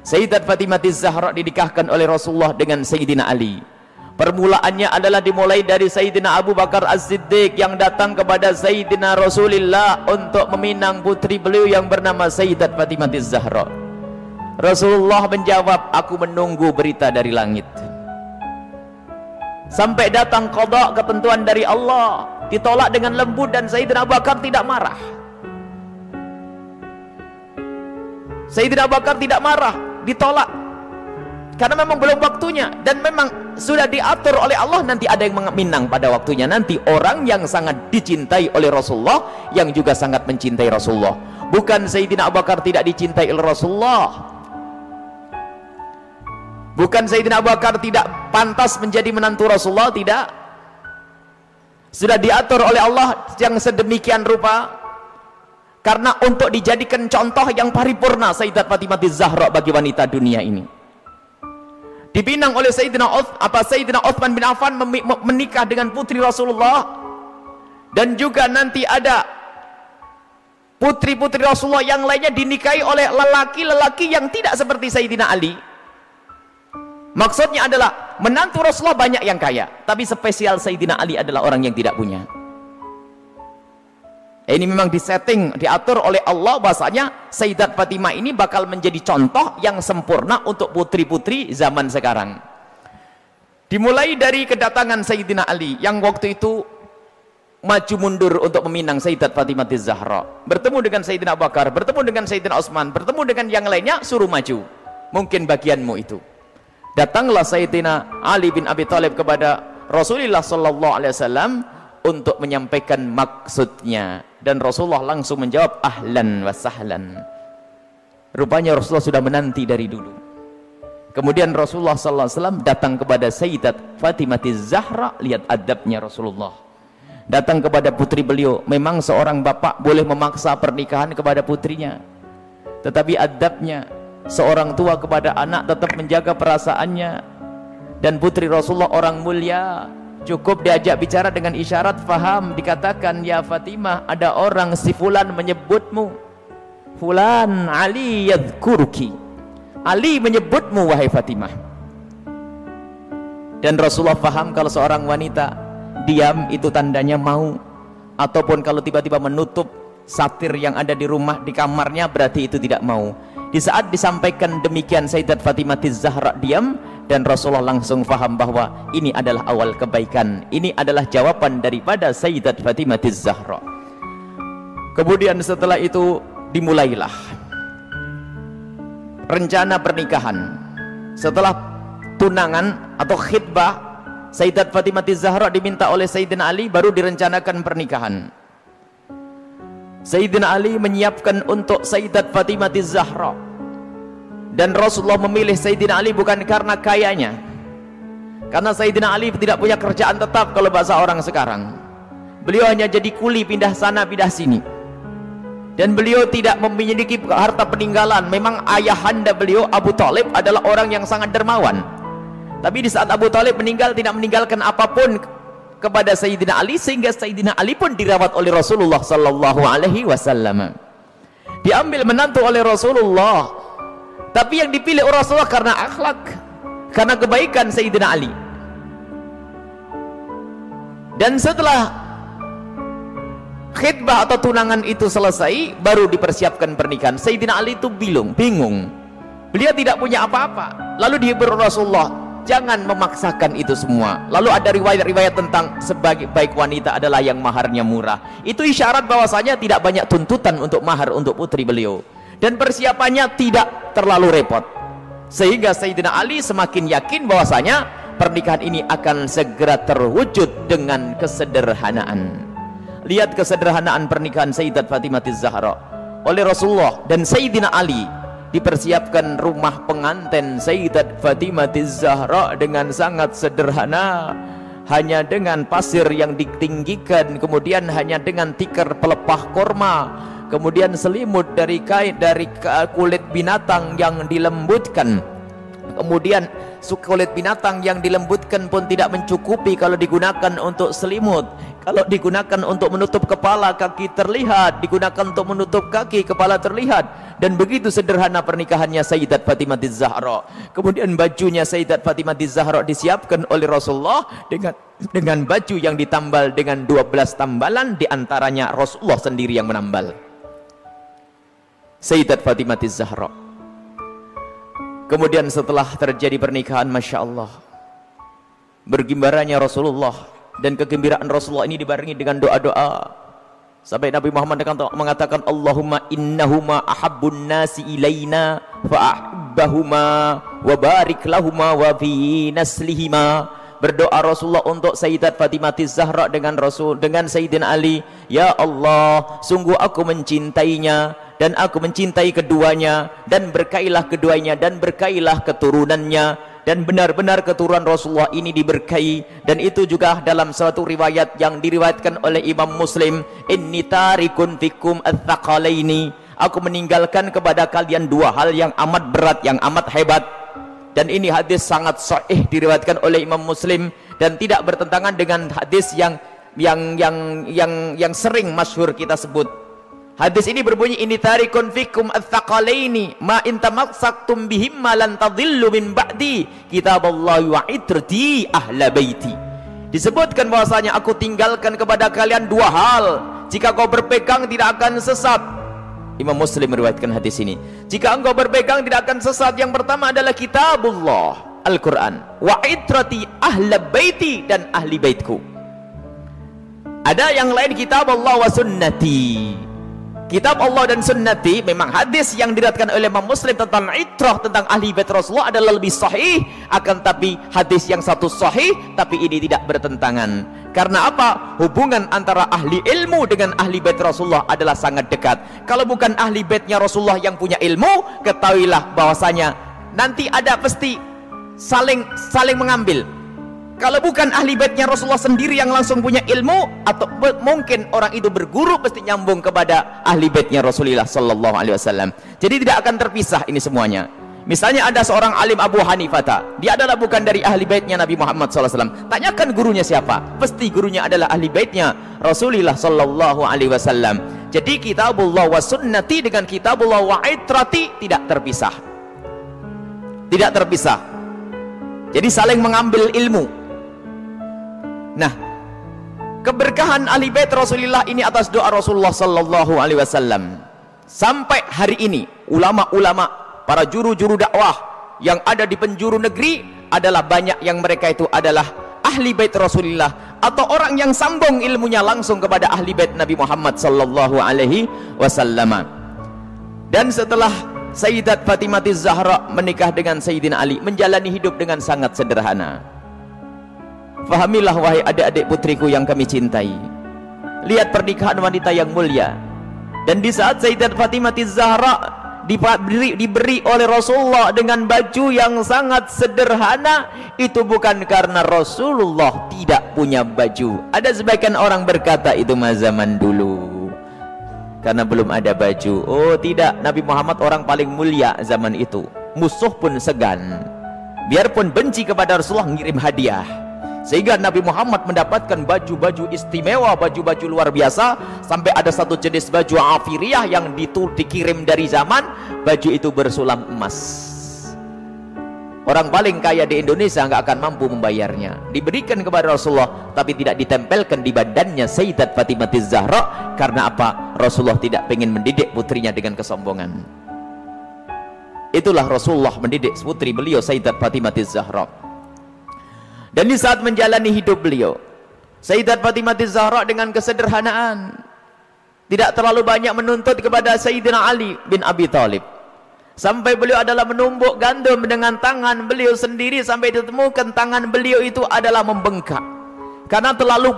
Sayyidat Fatimah Az-Zahra dinikahkan oleh Rasulullah dengan Sayyidina Ali. Permulaannya adalah dimulai dari Sayyidina Abu Bakar As-Siddiq yang datang kepada Sayyidina Rasulullah untuk meminang putri beliau yang bernama Sayyidat Fatimah Az-Zahra. Rasulullah menjawab, aku menunggu berita dari langit. Sampai datang qada, ketentuan dari Allah, ditolak dengan lembut dan Sayyidina Abu Bakar tidak marah. Sayyidina Abu Bakar tidak marah, ditolak karena memang belum waktunya dan memang sudah diatur oleh Allah, nanti ada yang meminang pada waktunya, nanti orang yang sangat dicintai oleh Rasulullah yang juga sangat mencintai Rasulullah. Bukan Sayyidina Abu Bakar tidak dicintai oleh Rasulullah, bukan Sayyidina Abu Bakar tidak pantas menjadi menantu Rasulullah, tidak. Sudah diatur oleh Allah yang sedemikian rupa karena untuk dijadikan contoh yang paripurna Sayyidat Fatimah Az-Zahra bagi wanita dunia ini. Dipinang oleh Sayyidina Utsman bin Affan menikah dengan putri Rasulullah, dan juga nanti ada putri-putri Rasulullah yang lainnya dinikahi oleh lelaki-lelaki yang tidak seperti Sayyidina Ali. Maksudnya adalah menantu Rasulullah banyak yang kaya, tapi spesial Sayyidina Ali adalah orang yang tidak punya. Ini memang disetting, diatur oleh Allah bahasanya Sayyidat Fatimah ini bakal menjadi contoh yang sempurna untuk putri-putri zaman sekarang. Dimulai dari kedatangan Sayyidina Ali yang waktu itu maju mundur untuk meminang Sayyidat Fatimah Az-Zahra, bertemu dengan Sayyidina Abu Bakar, bertemu dengan Sayyidina Utsman, bertemu dengan yang lainnya, suruh maju, mungkin bagianmu itu. Datanglah Sayyidina Ali bin Abi Thalib kepada Rasulullah SAW untuk menyampaikan maksudnya, dan Rasulullah langsung menjawab ahlan wa sahlan. Rupanya Rasulullah sudah menanti dari dulu. Kemudian Rasulullah SAW datang kepada Sayyidat Fatimah Az-Zahra, lihat adabnya Rasulullah. Datang kepada putri beliau, memang seorang bapak boleh memaksa pernikahan kepada putrinya, tetapi adabnya seorang tua kepada anak tetap menjaga perasaannya. Dan putri Rasulullah orang mulia, cukup diajak bicara dengan isyarat faham, dikatakan, ya Fatimah, ada orang si fulan menyebutmu, fulan Ali yadhkuruki, Ali menyebutmu wahai Fatimah. Dan Rasulullah faham kalau seorang wanita diam itu tandanya mau, ataupun kalau tiba-tiba menutup satir yang ada di rumah, di kamarnya, berarti itu tidak mau. Di saat disampaikan demikian Sayyidat Fatimah Az-Zahra diam, dan Rasulullah langsung faham bahwa ini adalah awal kebaikan, ini adalah jawaban daripada Sayyidat Fatimah Az-Zahra. Kemudian setelah itu dimulailah rencana pernikahan. Setelah tunangan atau khitbah, Sayyidat Fatimah Az-Zahra diminta oleh Sayyidina Ali, baru direncanakan pernikahan. Sayyidina Ali menyiapkan untuk Sayyidat Fatimah Az-Zahra, dan Rasulullah memilih Sayyidina Ali bukan karena kayanya, karena Sayyidina Ali tidak punya kerjaan tetap kalau bahasa orang sekarang. Beliau hanya jadi kuli, pindah sana pindah sini, dan beliau tidak memiliki harta peninggalan. Memang ayahanda beliau Abu Thalib adalah orang yang sangat dermawan, tapi di saat Abu Thalib meninggal tidak meninggalkan apapun kepada Sayyidina Ali, sehingga Sayyidina Ali pun dirawat oleh Rasulullah sallallahu alaihi wasallam, diambil menantu oleh Rasulullah. Tapi yang dipilih oleh Rasulullah karena akhlak, karena kebaikan Sayyidina Ali. Dan setelah khitbah atau tunangan itu selesai, baru dipersiapkan pernikahan. Sayyidina Ali itu bingung, beliau tidak punya apa-apa. Lalu dihibur Rasulullah, jangan memaksakan itu semua. Lalu ada riwayat-riwayat tentang sebagai baik wanita adalah yang maharnya murah. Itu isyarat bahwasanya tidak banyak tuntutan untuk mahar untuk putri beliau, dan persiapannya tidak terlalu repot, sehingga Sayyidina Ali semakin yakin bahwasanya pernikahan ini akan segera terwujud dengan kesederhanaan. Lihat kesederhanaan pernikahan Sayyidat Fatimah Az-Zahra oleh Rasulullah dan Sayyidina Ali. Dipersiapkan rumah pengantin Sayyidat Fatimah Az-Zahra dengan sangat sederhana, hanya dengan pasir yang ditinggikan, kemudian hanya dengan tikar pelepah korma, kemudian selimut dari kain dari kulit binatang yang dilembutkan, Kemudian kulit binatang yang dilembutkan pun tidak mencukupi kalau digunakan untuk selimut. Kalau digunakan untuk menutup kepala, kaki terlihat. Digunakan untuk menutup kaki, kepala terlihat. Dan begitu sederhana pernikahannya Sayyidat Fatimah Az-Zahra. Kemudian bajunya Sayyidat Fatimah Az-Zahra disiapkan oleh Rasulullah dengan baju yang ditambal dengan 12 tambalan, diantaranya Rasulullah sendiri yang menambal. Sayyidat Fatimah Az-Zahra. Kemudian setelah terjadi pernikahan, Masya Allah, bergembiranya Rasulullah, dan kegembiraan Rasulullah ini dibarengi dengan doa-doa sampai Nabi Muhammad mengatakan, Allahumma innahuma ahabbun nasi ilaina fa'ahibbahuma wa barik lahuma wa fi naslihima. Berdoa Rasulullah untuk Sayyidat Fatimah Az-Zahra dengan Sayyidina Ali, ya Allah, sungguh aku mencintainya dan aku mencintai keduanya, dan berkailah keduanya dan berkailah keturunannya. Dan benar-benar keturunan Rasulullah ini diberkahi. Dan itu juga dalam suatu riwayat yang diriwayatkan oleh Imam Muslim, inni tarikun fikum ats-tsaqalaini, aku meninggalkan kepada kalian dua hal yang amat berat, yang amat hebat. Dan ini hadis sangat sahih diriwayatkan oleh Imam Muslim dan tidak bertentangan dengan hadis yang sering masyhur kita sebut. Hadis ini berbunyi, ini tarikun fikum ats-tsaqalaini ma in tamassaktum bihim ma lan tadhillu min ba'di kitaballahi wa itrati ahla baiti. Disebutkan bahwasanya aku tinggalkan kepada kalian dua hal, jika kau berpegang tidak akan sesat. Imam Muslim meriwayatkan hadis ini. Jika engkau berpegang tidak akan sesat. Yang pertama adalah kitabullah, Al-Quran, wa itrati ahla baiti, dan ahli baitku. Ada yang lain, kitabullah wa sunnati. Kitab Allah dan sunnati, memang hadis yang diriwayatkan oleh Imam Muslim tentang itrah, tentang ahli bait Rasulullah adalah lebih sahih. Akan tapi hadis yang satu sahih, tapi ini tidak bertentangan. Karena apa? Hubungan antara ahli ilmu dengan ahli bait Rasulullah adalah sangat dekat. Kalau bukan ahli baitnya Rasulullah yang punya ilmu, ketahuilah bahwasanya nanti ada pasti saling mengambil. Kalau bukan ahli baitnya Rasulullah sendiri yang langsung punya ilmu, atau mungkin orang itu berguru, pasti nyambung kepada ahli baitnya Rasulullah sallallahu alaihi wasallam. Jadi tidak akan terpisah ini semuanya. Misalnya ada seorang alim Abu Hanifah, dia adalah bukan dari ahli baitnya Nabi Muhammad sallallahu alaihi wasallam. Tanyakan gurunya siapa? Pasti gurunya adalah ahli baitnya Rasulullah sallallahu alaihi wasallam. Jadi kitabullah wa sunnati dengan kitabullah wa itrati tidak terpisah. Tidak terpisah. Jadi saling mengambil ilmu. Nah, keberkahan ahli bait Rasulullah ini atas doa Rasulullah sallallahu alaihi wasallam. Sampai hari ini ulama-ulama, para juru-juru dakwah yang ada di penjuru negeri adalah banyak yang mereka itu adalah ahli bait Rasulullah, atau orang yang sambung ilmunya langsung kepada ahli bait Nabi Muhammad sallallahu alaihi wasallam. Dan setelah Sayyidat Fatimah Az-Zahra menikah dengan Sayyidina Ali, menjalani hidup dengan sangat sederhana. Fahamilah wahai adik-adik putriku yang kami cintai, lihat pernikahan wanita yang mulia. Dan di saat Sayyidat Fatimah Az-Zahra diberi oleh Rasulullah dengan baju yang sangat sederhana, itu bukan karena Rasulullah tidak punya baju. Ada sebagian orang berkata itu mah zaman dulu, karena belum ada baju. Oh tidak, Nabi Muhammad orang paling mulia zaman itu. Musuh pun segan, biarpun benci kepada Rasulullah, ngirim hadiah. Sehingga Nabi Muhammad mendapatkan baju-baju istimewa, baju-baju luar biasa. Sampai ada satu jenis baju afiriyah yang dikirim dari zaman, baju itu bersulam emas. Orang paling kaya di Indonesia nggak akan mampu membayarnya. Diberikan kepada Rasulullah, tapi tidak ditempelkan di badannya Sayyidat Fatimah Az-Zahra. Karena apa? Rasulullah tidak ingin mendidik putrinya dengan kesombongan. Itulah Rasulullah mendidik putri beliau Sayyidat Fatimah Az-Zahra. Dan di saat menjalani hidup beliau, Sayyidat Fatimah Az-Zahra dengan kesederhanaan, tidak terlalu banyak menuntut kepada Sayyidina Ali bin Abi Thalib. Sampai beliau adalah menumbuk gandum dengan tangan beliau sendiri, sampai ditemukan tangan beliau itu adalah membengkak. Karena terlalu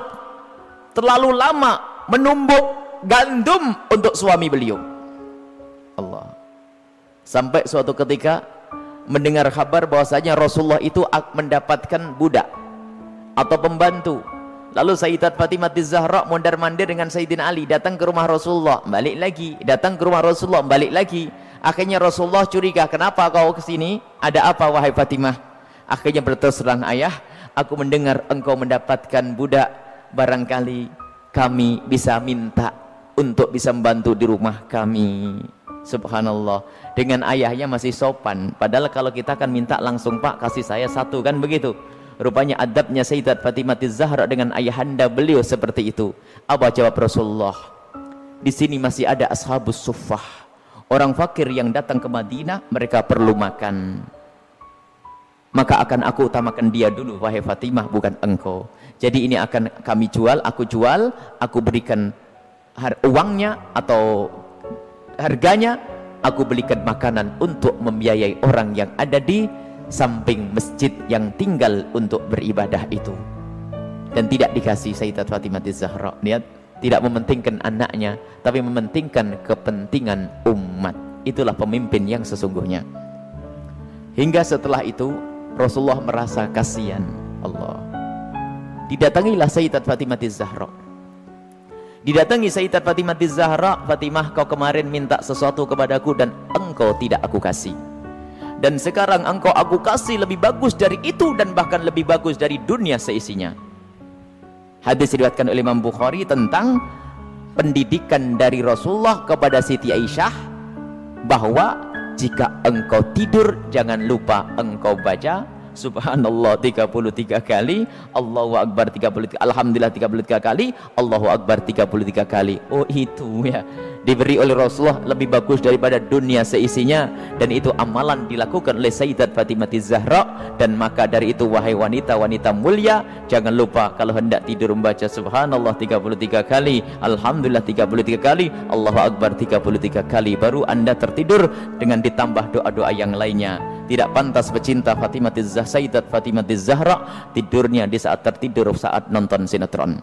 lama menumbuk gandum untuk suami beliau. Allah. Sampai suatu ketika mendengar kabar bahwasanya Rasulullah itu mendapatkan budak atau pembantu. Lalu Sayyidat Fatimah Az-Zahra mondar-mandir dengan Sayyidina Ali, datang ke rumah Rasulullah, balik lagi, datang ke rumah Rasulullah, balik lagi. Akhirnya Rasulullah curiga, kenapa kau kesini? Ada apa wahai Fatimah? Akhirnya berterus terang, ayah, aku mendengar engkau mendapatkan budak, barangkali kami bisa minta untuk bisa membantu di rumah kami. Subhanallah, dengan ayahnya masih sopan. Padahal kalau kita kan minta langsung, Pak kasih saya satu, kan begitu. Rupanya adabnya Sayyidat Fatimah Zahra dengan ayahanda beliau seperti itu. Apa jawab Rasulullah? Di sini masih ada ashabus suffah, orang fakir yang datang ke Madinah, mereka perlu makan. Maka akan aku utamakan dia dulu wahai Fatimah, bukan engkau. Jadi ini akan kami jual, aku berikan uangnya atau harganya, aku belikan makanan untuk membiayai orang yang ada di samping masjid yang tinggal untuk beribadah itu. Dan tidak dikasih Sayyidat Fatimah Zahra. Lihat, tidak mementingkan anaknya, tapi mementingkan kepentingan umat. Itulah pemimpin yang sesungguhnya. Hingga setelah itu Rasulullah merasa kasihan. Allah, didatangilah Sayyidat Fatimah Zahra. Didatangi Sayyidat Fatimah Zahra, Fatimah, kau kemarin minta sesuatu kepadaku dan engkau tidak aku kasih, dan sekarang engkau aku kasih lebih bagus dari itu, dan bahkan lebih bagus dari dunia seisinya. Hadis diriwayatkan oleh Imam Bukhari tentang pendidikan dari Rasulullah kepada Siti Aisyah, bahwa jika engkau tidur jangan lupa engkau baca Subhanallah 33 kali, Allahu Akbar 33, Alhamdulillah 33 kali, Allahu Akbar 33 kali. Oh itu ya, diberi oleh Rasulullah lebih bagus daripada dunia seisinya, dan itu amalan dilakukan oleh Sayyidat Fatimah Zahra. Dan maka dari itu wahai wanita-wanita mulia, jangan lupa kalau hendak tidur membaca Subhanallah 33 kali, Alhamdulillah 33 kali, Allahu Akbar 33 kali, baru anda tertidur dengan ditambah doa-doa yang lainnya. Tidak pantas pecinta Fatimah Zahra, Sayyidat Fatimah Zahra tidurnya di saat tertidur saat nonton sinetron.